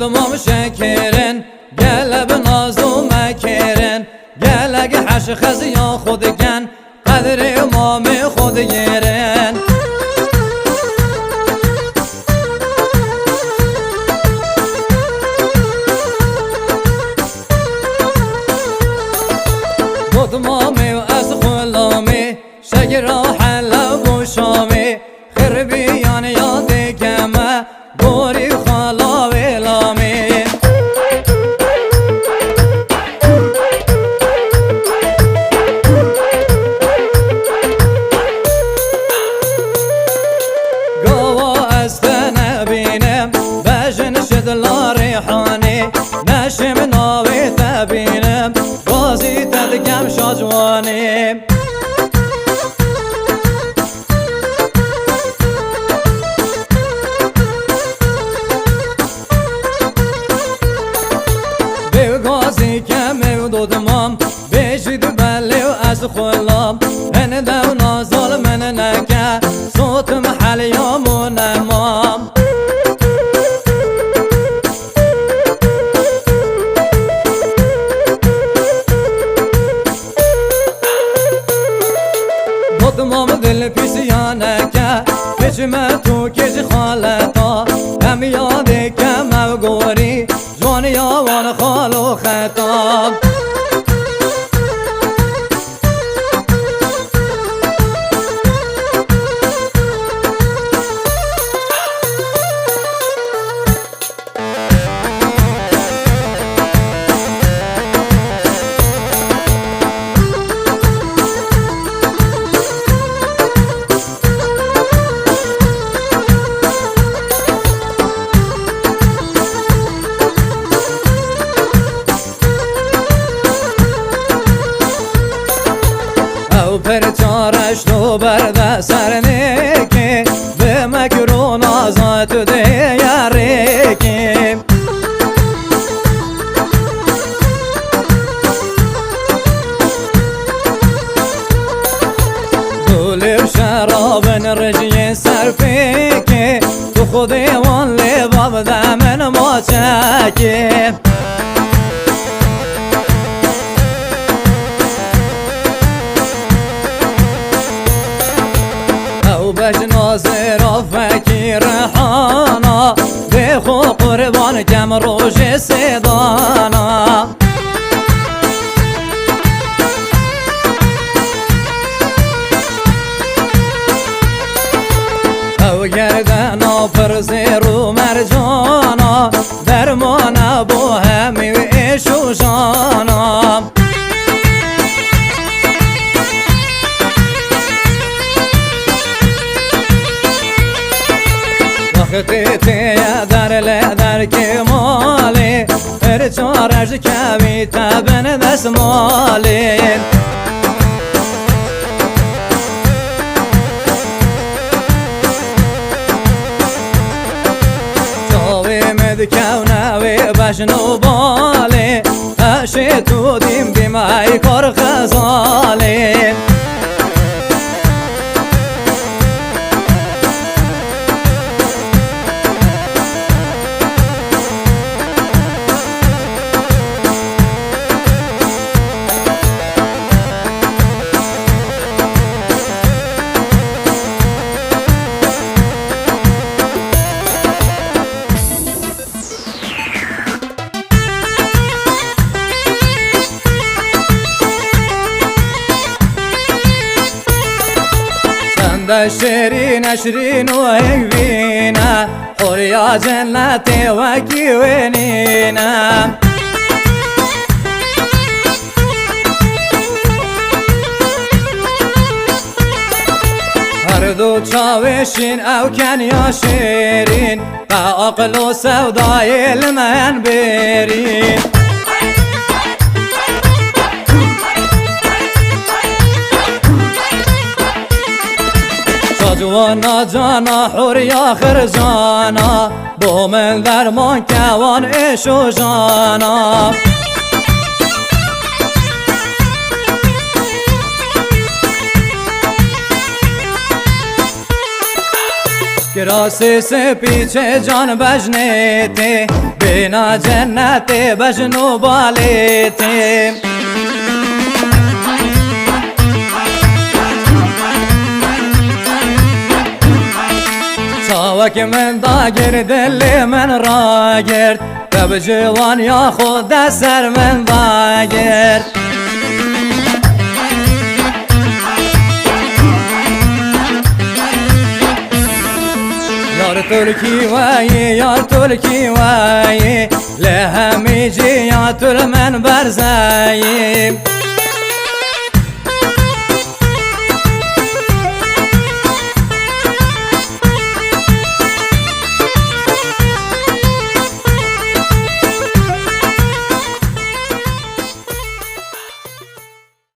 خودمم شکرن گله به نازو مکرن گله که حش خزیان خودگن قدر امام خود گرن خودمامی و از غلامی شگرا حلب و شامی خربیان یاد کمه گوری خالا و لامی گوا از نبینم بجن شد لا ریحانی نشم ناوی تبینم بازی تدگم شاجوانی بگازی که مودودمام بشید بلی و از خلام هنه دو نازال من نکه صوت محلیام و نمام خودمام دل پیسیانه که کشم تو کش خالتا هم یاده که موگوری جوان یاوان خالو خطاب پرچارش تو برده سرنکی به مکرون آزاد دیارکی دولی و شراب رجی سرفیکی تو خودی وان لیباب دمن ما چکی بجنازه را فکر حانا بخو قربان کم روش سیدانا او گردنا پرزیر و مرجانا درمانا بو همی و ایشوشانا وقتی در لدر که مالی پرچارش کمی تبن دست مالی جاوی مدکونوی بشنو بالی اشی تو دیم بیمای کار خزالی شیرین شیرین و ایوینا خوریا جنت و کیوینینا هر دو چاوشین او کن یا شیرین با عقل و سودای المن برین جوانا جانا حوریا خرجانا بو من درمان کوان ایشو جانا گراسی سے پیچھے جان بجنے تھے بنا جنت بجنو بالے تھے چاوک من داگر دل من را گرد رب جوان یا خود سر من داگرد یار ترکی وای یار ترکی وای لهمی جیات من برزایی